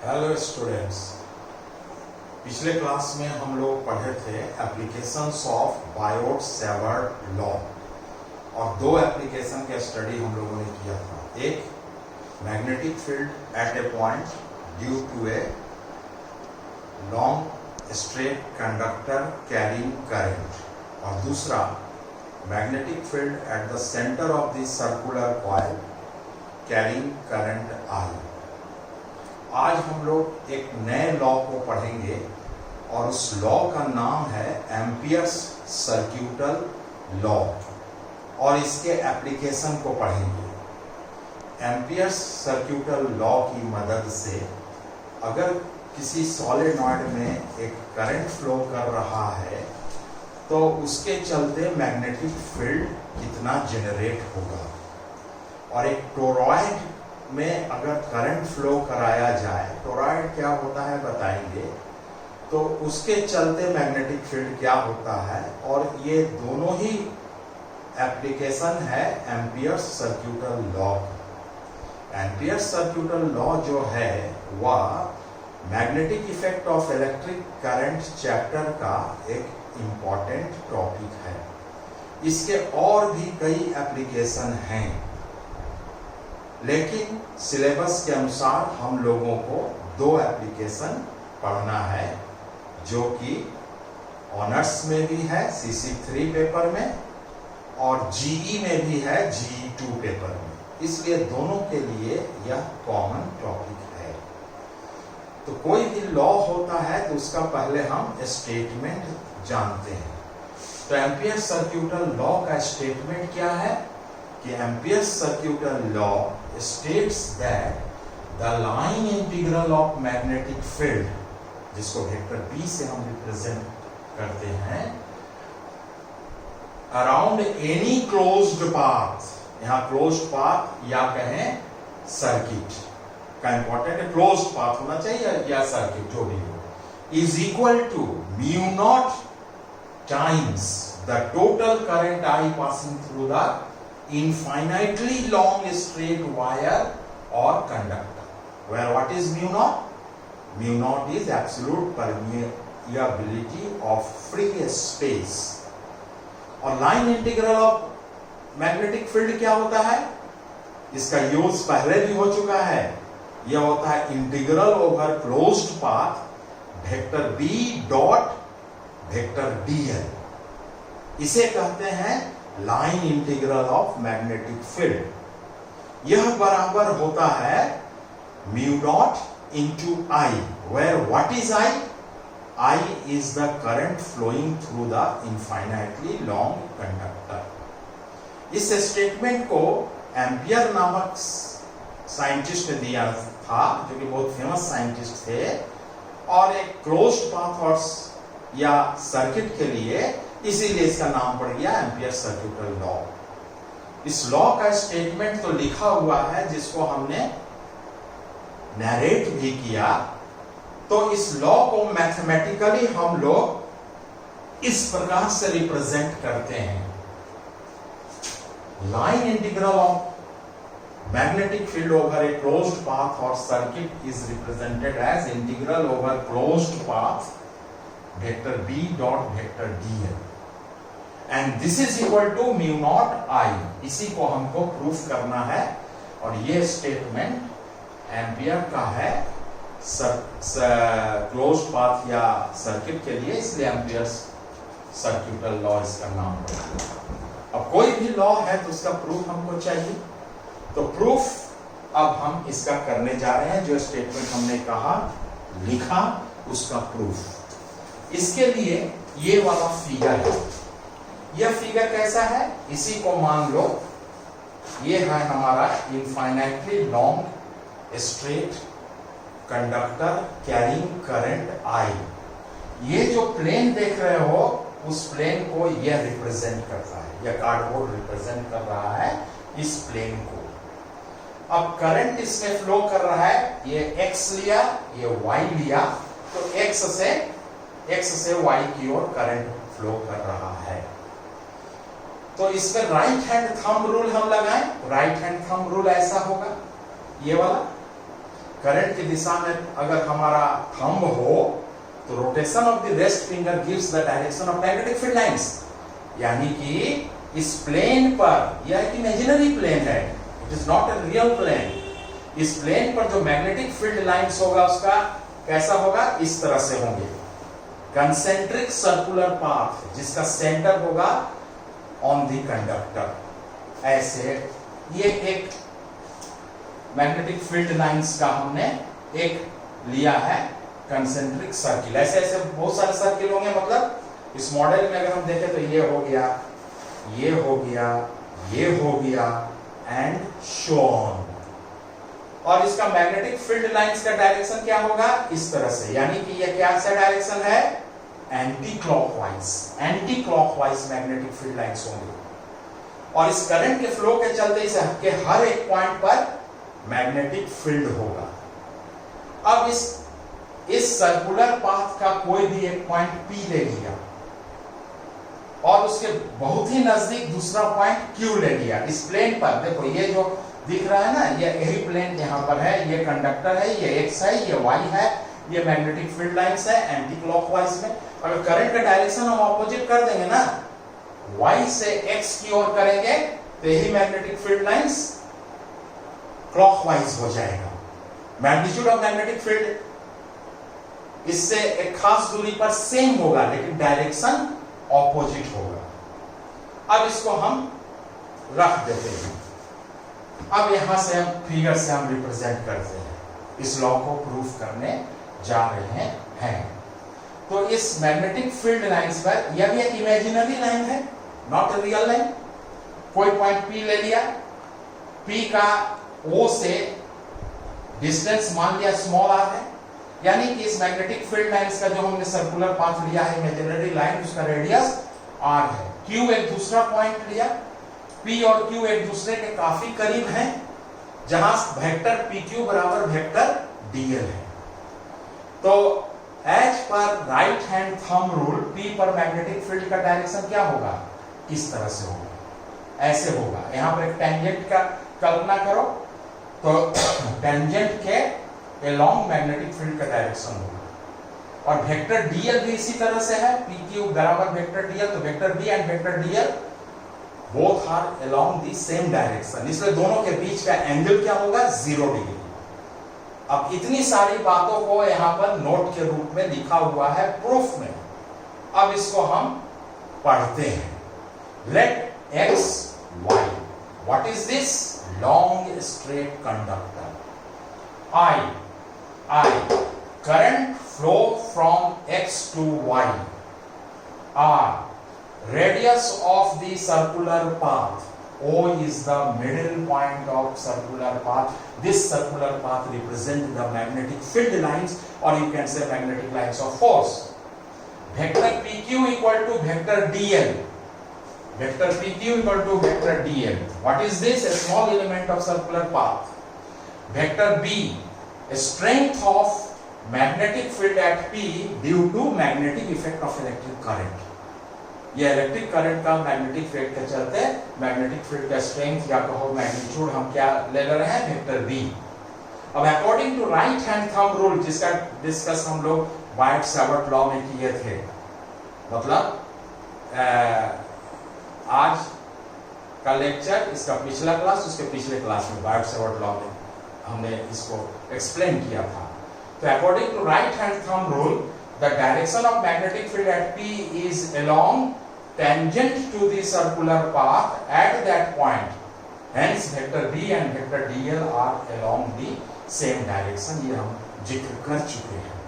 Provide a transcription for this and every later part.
Hello students, पिछले class में हम लोग पढ़े थे एप्लीकेशंस ऑफ बायोट-सावर्ट लॉ और दो एप्लीकेशन का स्टडी हम लोगों ने किया था। एक magnetic field at a point due to a long straight conductor carrying current और दूसरा magnetic field at the centre of the circular coil carrying current I. आज हम लोग एक नए लॉ को पढ़ेंगे और उस लॉ का नाम है एम्पियर्स सर्क्यूटल लॉ और इसके एप्लीकेशन को पढ़ेंगे। एम्पियर्स सर्क्यूटल लॉ की मदद से अगर किसी सॉलिनॉइड में एक करंट फ्लो कर रहा है तो उसके चलते मैग्नेटिक फील्ड कितना जनरेट होगा, और एक टोरॉइड में अगर करंट फ्लो कराया जाए, टोरॉइड क्या होता है बताएंगे, तो उसके चलते मैग्नेटिक फील्ड क्या होता है। और ये दोनों ही एप्लीकेशन है amperes circuital law. Amperes circuital law जो है वह magnetic effect of electric current chapter का एक इम्पॉर्टेंट टॉपिक है। इसके और भी कई एप्लीकेशन हैं, लेकिन सिलेबस के अनुसार हम लोगों को दो एप्लीकेशन पढ़ना है, जो कि ऑनर्स में भी है CC3 पेपर में और GE में भी है GE2 पेपर में। इसलिए दोनों के लिए यह कॉमन टॉपिक है। तो कोई भी लॉ होता है तो उसका पहले हम स्टेटमेंट जानते हैं। तो एम्पियर्स सर्क्यूटल लॉ का स्टेटमेंट क्या है कि amperes circuital law states that the line integral of magnetic field, जिसको वेक्टर B से हम रिप्रेजेंट करते हैं, around any closed path, यहाँ closed path या कहें सर्किट का इंपॉर्टेंट है, closed path होना चाहिए या सर्किट जो भी हो, is equal to mu naught times the total current I passing through the infinitely long straight wire or conductor, where what is mu naught? Mu naught is absolute permeability of free space। और line integral of magnetic field क्या होता है, इसका use पहले भी हो चुका है। यह होता है integral over closed path vector B dot vector dl। इसे कहते हैं line integral of magnetic field. यह बराबर होता है mu naught into I, where what is I? I is the current flowing through the infinitely long conductor. इस statement को Ampere नामक साइंटिस्ट ने दिया था, जो कि बहुत फेमस साइंटिस्ट थे, और एक क्लोज्ड पाथ या सर्किट के लिए, इसीलिए इसका नाम पड़ गया एम्पियर सर्क्यूटल लॉ। इस लॉ का स्टेटमेंट तो लिखा हुआ है, जिसको हमने नरेट भी किया। तो इस लॉ को मैथमेटिकली हम लोग इस प्रकार से रिप्रेजेंट करते हैं। Line integral of magnetic field over a closed path और circuit is represented as integral over closed path vector B dot vector dl and this is equal to mu naught I. इसी को हमको proof करना है, और ये statement ampere का है क्लोज्ड पाथ या सर्किट के लिए, इसलिए एम्पियर सर्क्यूटल लॉ इसका नाम पड़ेगा। अब कोई भी लॉ है तो उसका प्रूफ हमको चाहिए, तो प्रूफ अब हम इसका करने जा रहे हैं। जो स्टेटमेंट हमने कहा लिखा, उसका प्रूफ। इसके लिए ये वाला फिगर है। यह फिगर कैसा है, इसी को मान लो ये है हमारा infinitely long straight conductor carrying current आई। ये जो प्लेन देख रहे हो, उस प्लेन को यह रिप्रेजेंट करता है, यह कार्डबोर्ड रिप्रेजेंट कर रहा है इस प्लेन को। अब करंट इसमें फ्लो कर रहा है, ये x लिया, ये y लिया, तो x से y की ओर करंट फ्लो कर रहा है। तो इसमें राइट हैंड थंब रूल हम लगाएं। राइट हैंड थंब रूल ऐसा होगा, ये वाला करंट की दिशा में अगर हमारा थंब हो तो rotation of the rest finger gives the direction of magnetic field lines. यानी कि इस प्लेन पर, यह एक इमेजिनरी प्लेन है, it is not a real plane. इस प्लेन पर जो मैग्नेटिक फील्ड लाइंस होगा उसका कैसा होगा, इस तरह से होंगे, कंसेंट्रिक सर्कुलर पाथ, जिसका सेंटर होगा ऑन द कंडक्टर। ऐसे ये एक मैग्नेटिक फील्ड लाइंस का हमने एक लिया है कंसेंट्रिक सर्किल। ऐसे ऐसे बहुत सारे सर्किल होंगे, मतलब इस मॉडल में अगर हम देखें तो ये हो गया, ये हो गया, ये हो गया एंड सो ऑन। और इसका मैग्नेटिक फील्ड लाइंस का डायरेक्शन क्या होगा, इस तरह से। यानी कि ये क्या सा डायरेक्शन है, anti clockwise, anti clockwise magnetic field lines होंगे। और इस करंट के फ्लो के चलते इसके हर एक पॉइंट पर मैग्नेटिक फील्ड होगा। अब इस सर्कुलर पाथ का कोई भी एक पॉइंट P ले लिया और उसके बहुत ही नजदीक दूसरा पॉइंट Q ले लिया। इस प्लेन पर देखो, ये जो दिख रहा है ना, ये यही प्लेन यहाँ पर है, ये कंडक्टर है, ये X है, ये Y है, ये मैग्नेटिक फील्ड लाइंस है एंटी क्लॉकवाइज में। अगर करंट का डायरेक्शन हम ऑपोजिट कर देंगे ना, Y से X की ओर करेंगे तो यही मैग्नेटिक फील्ड लाइंस क्लॉकवाइज हो जाएगा। मैग्नीट्यूड ऑफ मैग्नेटिक फील्ड इससे एक खास दूरी पर सेम होगा, लेकिन डायरेक्शन ऑपोजिट होगा। अब इसको हम रख देते हैं। अब यहां से हम फिगर से हम रिप्रेजेंट करते हैं, इस लॉ को प्रूफ करने जा रहे हैं। तो इस मैग्नेटिक फील्ड लाइंस पर, यह भी एक इमेजिनरी लाइन है, नॉट ए रियल लाइन। कोई पॉइंट P ले लिया, P का O से डिस्टेंस मान लिया स्मॉल r है। यानी कि इस मैग्नेटिक फील्ड लाइंस का जो हमने सर्कुलर पाथ लिया है, इमेजिनरी लाइन, उसका रेडियस r है। Q एक दूसरा पॉइंट लिया, P और Q एक दूसरे के काफी करीब हैं, जहां वेक्टर PQ बराबर वेक्टर dl है। तो एज पर right hand thumb rule, P पर मैग्नेटिक फील्ड का डायरेक्शन क्या होगा, किस तरह से होगा, ऐसे होगा। यहां पर एक टेंजेंट का कल्पना करो, तो टेंजेंट के अलोंग मैग्नेटिक फील्ड का डायरेक्शन होगा। और वेक्टर dl भी इसी तरह से है, PQ बराबर वेक्टर dl, तो vector B and vector dl both are along the same direction, इसलिए दोनों के बीच का एंगल क्या होगा, 0 डिग्री। अब इतनी सारी बातों को यहां पर नोट के रूप में लिखा हुआ है प्रूफ में। अब इसको हम पढ़ते हैं। Let x y, what is this, long straight conductor. I current flow from X to Y. R, radius of the circular path. O is the middle point of circular path. This circular path represents the magnetic field lines, or you can say magnetic lines of force. Vector PQ equal to vector dl. Vector PQ equal to vector dl. What is this? A small element of circular path. Vector B, a strength of magnetic field at P due to magnetic effect of electric current. ये electric current का magnetic field के चलते magnetic field का strength या कहो magnitude हम क्या ले रहे हैं, वेक्टर B। अब according to right hand thumb rule, जिसका डिस्कस हम लोग बायट-सैवर्ट लॉ में किए थे, मतलब आज का लेक्चर, इसका पिछला क्लास, उसके पिछले क्लास में बायट-सैवर्ट लॉ में हमने इसको एक्सप्लेन किया था। तो according to right hand thumb rule, the direction of magnetic field at P is along tangent to the circular path at that point, hence vector B and vector dl are along the same direction. ये हम जिक्र कर चुके हैं।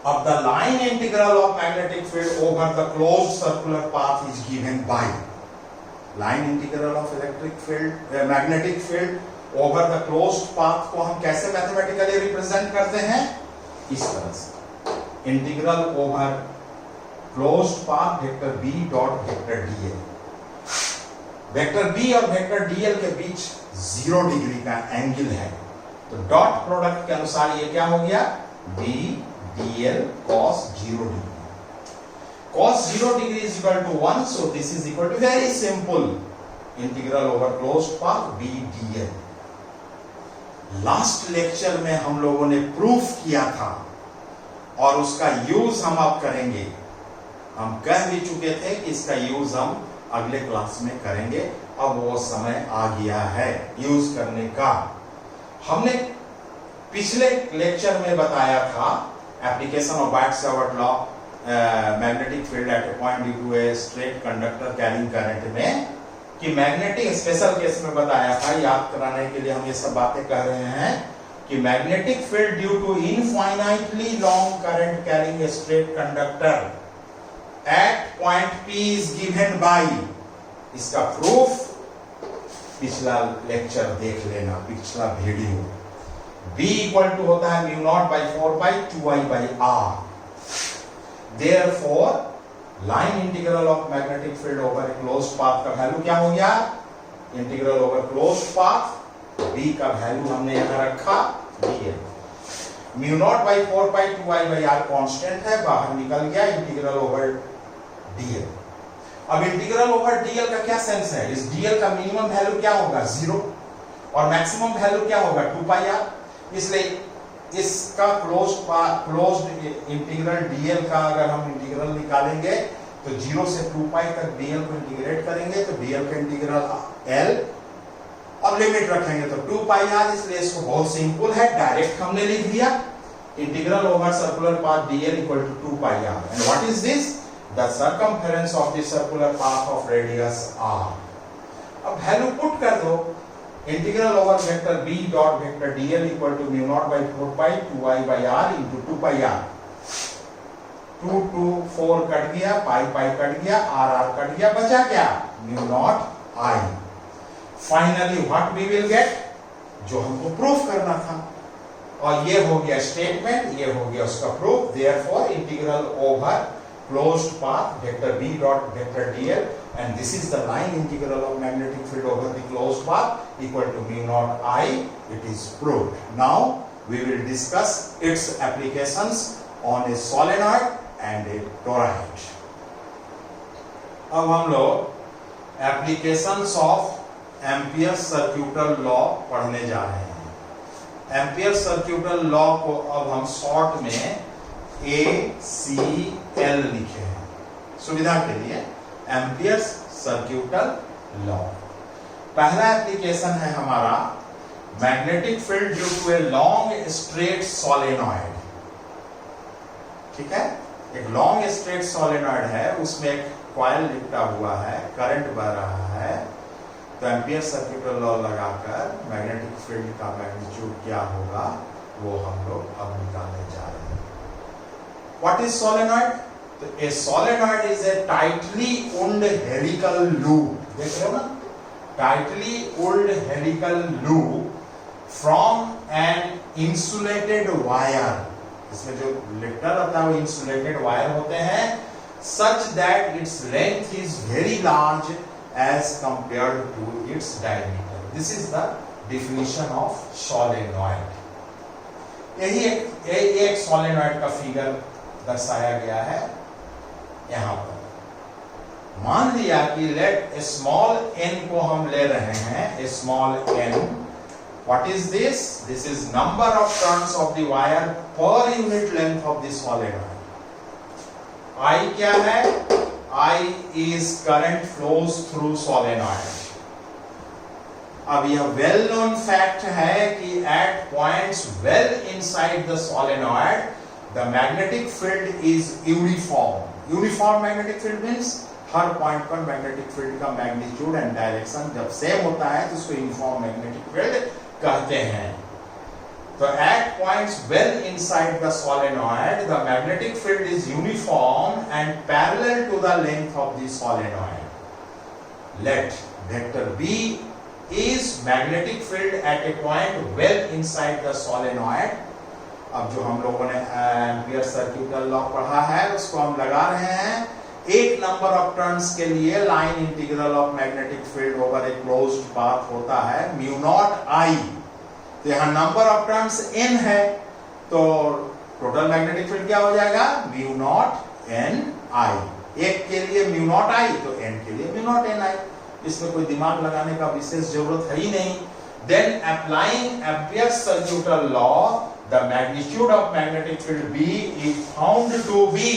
अब the line integral of magnetic field over the closed circular path is given by, line integral of electric field magnetic field over the closed path को हम कैसे मैथमेटिकली रिप्रेजेंट करते हैं, इस तरह से, integral over closed path vector B dot vector dl। Vector B और vector dl के बीच 0 डिग्री का एंगल है, तो डॉट प्रोडक्ट के अनुसार ये क्या हो गया, B dl cos 0 degree. Cos 0 degree is equal to 1, so this is equal to very simple integral over closed path B dl. Last lecture में हम लोगों ने प्रूफ किया था और उसका यूज हम अब करेंगे। हम कह भी चुके थे कि इसका यूज हम अगले क्लास में करेंगे, अब वो समय आ गया है यूज करने का। हमने पिछले लेक्चर में बताया था application of Biot Savart law, magnetic field at a point due to a straight conductor carrying current में, कि मैग्नेटिक स्पेशल केस में बताया था, याद कराने के लिए हम ये सब बातें कह रहे हैं कि magnetic field due to infinitely long current carrying a straight conductor at point P is given by, इसका प्रूफ पिछला लेक्चर देख लेना, पिछला वीडियो। B इक्वल टू होता है mu not by 4 by 2I by R। Therefore line integral of magnetic field over a closed path का value क्या हो गया? Integral over closed path, B का वैल्यू हमने यहां रखा dl। Mu not by 4 by 2I by R constant है, बाहर निकल गया, इंटीग्रल ओवर dl। अब इंटीग्रल ओवर dl का क्या सेंस है? इस dl का मिनिमम वैल्यू क्या होगा? 0, और मैक्सिमम वैल्यू क्या होगा? 2πr। इसलिए इसका क्लोज्ड इंटीग्रल dl का अगर हम इंटीग्रल निकालेंगे तो 0 से 2π तक dl को इंटीग्रेट करेंगे तो dl का इंटीग्रल l, अब लिमिट रखेंगे तो 2πr, इसलिए इसको बहुत सिंपल है, डायरेक्ट हमने लिख दिया integral over circular path dl equal to 2πr। And what is this? The circumference of the circular path of radius r। अब वैल्यू पुट कर दो, integral over vector b dot vector dl equal to mu not by 4 pi 2I by r into 2πr। 2 2 4 cut गया, pi pi cut गया, r cut गया, बचा क्या? Mu not I। Finally what we will get? जो हमको proof करना था, और ये हो गया स्टेटमेंट, ये हो गया उसका proof. Therefore integral over closed path vector b dot vector dl, and this is the line integral of magnetic field over the closed path equal to mu naught I. It is proved. Now we will discuss its applications on a solenoid and a toroid. अब हम लोग applications of Ampere's circuital law पढ़ने जा रहे हैं। Ampere's circuital law को अब हम शॉर्ट में ACL लिखे हैं सुविधा के लिए, एम्पियर्स सर्क्यूटल लॉ। पहला एप्लीकेशन है हमारा magnetic field due to a long straight solenoid. ठीक है, एक लॉन्ग स्ट्रेट सोलेनॉइड है, उसमें एक कॉइल लिपटा हुआ है, करंट बह रहा है, तो एम्पियर सर्क्यूटल लॉ लगाकर मैग्नेटिक फील्ड का मैग्नीट्यूड क्या होगा वो हम लोग अब निकालने जा रहे हैं। What is solenoid? A solenoid is a tightly wound helical loop. देख रहे हो ना? Tightly wound helical loop from an insulated wire. इसमें जो लिफ्टर होता है वो insulated wire होते हैं, such that its length is very large as compared to its diameter. This is the definition of solenoid. यही एक solenoid का फिगर दर्शाया गया है यहां पर। मान लिया कि लेट ए स्मॉल n को हम ले रहे हैं, a small n, what is this? This is number of turns of the wire per unit length of the solenoid. I क्या है? I is current flows through solenoid। अब यह वेल नोन फैक्ट है कि at points well inside the solenoid the magnetic field is uniform. Uniform magnetic field means हर point पर magnetic field का magnitude and direction जब सेम होता है तो उसको यूनिफॉर्म मैग्नेटिक फील्ड कहते हैं। तो at points well inside the solenoid the magnetic field is uniform and parallel to the length of the solenoid. Let vector B is magnetic field at a point well inside the solenoid। अब जो हम लोगों ने ampere सर्क्यूटल law पढ़ा है उसको हम लगा रहे हैं। एक नंबर ऑफ टर्न्स के लिए line integral of magnetic field over a closed path होता है म्यू नॉट I। तो यहाँ नंबर ऑफ टर्न्स n है, तो टोटल मैग्नेटिक फील्ड क्या हो जाएगा? Mu not n I। एक के लिए म्यू नॉट I तो n के लिए म्यू नॉट n I। इसमें कोई दिमाग लगाने का विशेष जरूरत है ही नहीं। then applying Ampere's circuital law, the magnitude of magnetic field B is found to be,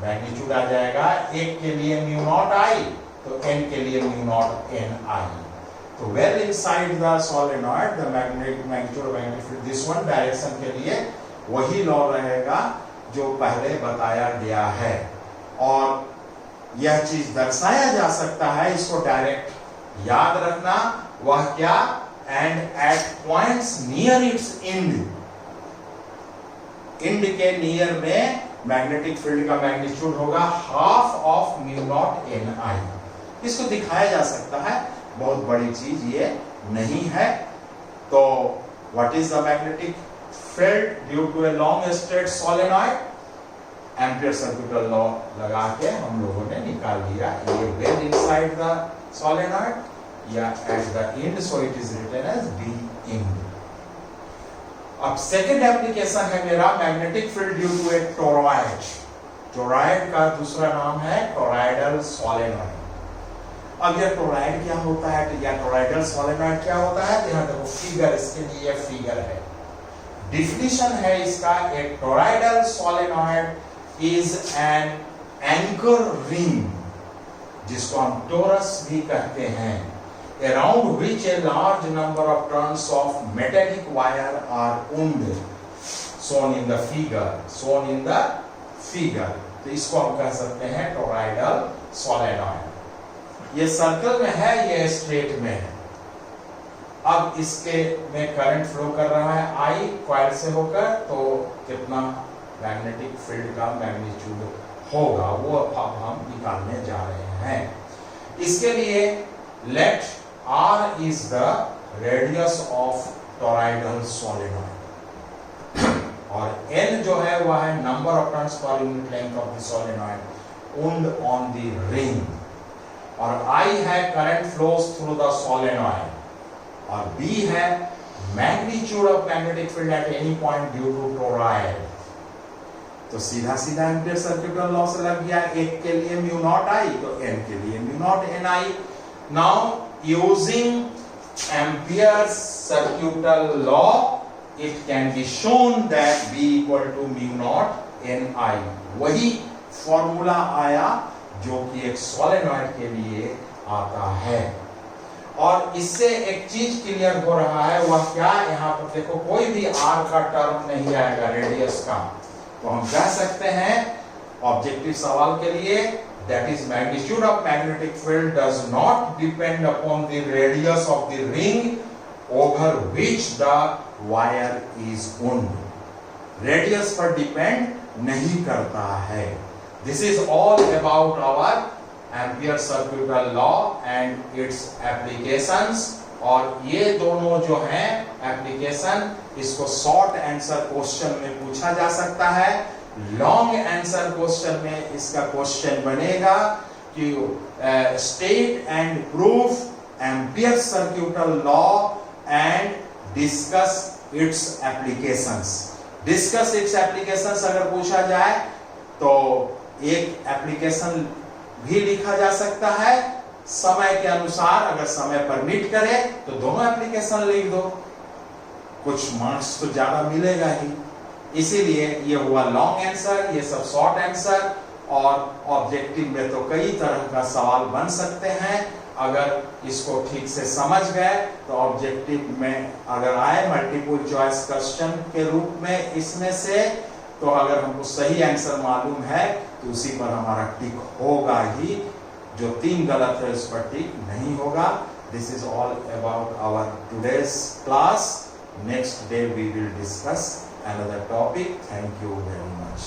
magnitude आ जाएगा एक के लिए म्यू नॉट आई, तो n के लिए म्यू नॉट n आई. तो well inside the solenoid the magnetic magnitude of magnetic field, this one direction के लिए वही लॉ रहेगा जो पहले बताया गया है. और यह चीज दर्शाया जा सकता है, इसको डायरेक्ट याद रखना. वह क्या? And at points near its end के नियर में मैग्नेटिक फील्ड का मैग्नीट्यूड होगा half of mu naught n I. इसको दिखाया जा सकता है, बहुत बड़ी चीज ये नहीं है. तो what is the magnetic field due to a long straight solenoid? Ampere circuital law लगा के हम लोगों ने निकाल लिया. ये वेल इनसाइड द सोलेनॉइड या at the end, so it is written as B and. अब सेकेंड एप्लीकेशन है मेरा magnetic field due to a toroid. Toroid का दूसरा नाम है टोरॉइडल सोलेनॉइड. अब यह टोरॉइड क्या होता है या टोरॉइडल सोलेनॉइड क्या होता है? यहाँ देखो फिगर, इसके लिए फिगर है. डिफिनीशन है इसका, ए toroidal solenoid is an anchor ring, जिसको हम टोरस भी कहते हैं, around which a large number of turns of metallic wire are wound, shown in the figure. तो इसको हम कह सकते हैं टोरॉइडल सोलेनॉइड. ये सर्कल में है, ये स्ट्रेट में है. अब इसके में करंट फ्लो कर रहा है आई कॉइल से होकर, तो कितना मैग्नेटिक फील्ड का मैग्नीट्यूड होगा वो अब हम निकालने जा रहे हैं. इसके लिए let R is the radius of toroidal solenoid और N जो है वह है number of turns per unit length of the solenoid wound on the ring, और I है current flows through the solenoid, और B है magnitude of magnetic field at any point due to toroid. तो सीधा सीधा एम्पियर सर्किटल लॉ से लग गया. एक के लिए म्यू नॉट आई तो n के लिए mu not n I. Now using Ampere circuital law it can be shown that b equal to mu not n I. वही फॉर्मूला आया जो कि एक सोलेनॉइड के लिए आता है. और इससे एक चीज क्लियर हो रहा है, वह क्या? यहाँ पर देखो कोई भी r का टर्म नहीं आएगा रेडियस का, तो हम कह सकते हैं ऑब्जेक्टिव सवाल के लिए that is magnitude of magnetic field does not depend upon the radius of the ring over which the wire is wound. Radius पर डिपेंड नहीं करता है. This is all about our Ampere circuital law and its applications. और ये दोनों जो हैं application, इसको शॉर्ट आंसर क्वेश्चन में पूछा जा सकता है. लॉन्ग आंसर क्वेश्चन में इसका क्वेश्चन बनेगा कि state and proof ampere circuital law and discuss it's applications. Discuss it's applications अगर पूछा जाए तो एक एप्लीकेशन भी लिखा जा सकता है. समय के अनुसार अगर समय परमिट करे तो दोनों एप्लीकेशन लिख दो, कुछ मार्क्स तो ज्यादा मिलेगा ही. इसीलिए ये हुआ लॉन्ग आंसर, ये सब शॉर्ट आंसर. और ऑब्जेक्टिव में तो कई तरह का सवाल बन सकते हैं. अगर इसको ठीक से समझ गए तो ऑब्जेक्टिव में अगर आए मल्टीपल चॉइस क्वेश्चन के रूप में इसमें से, तो अगर हमको सही आंसर मालूम है तो उसी पर हमारा टिक होगा ही. जो 3 गलत है उस पर टिक नहीं होगा. This is all about our today's class. Next day we will discuss another topic. Thank you very much.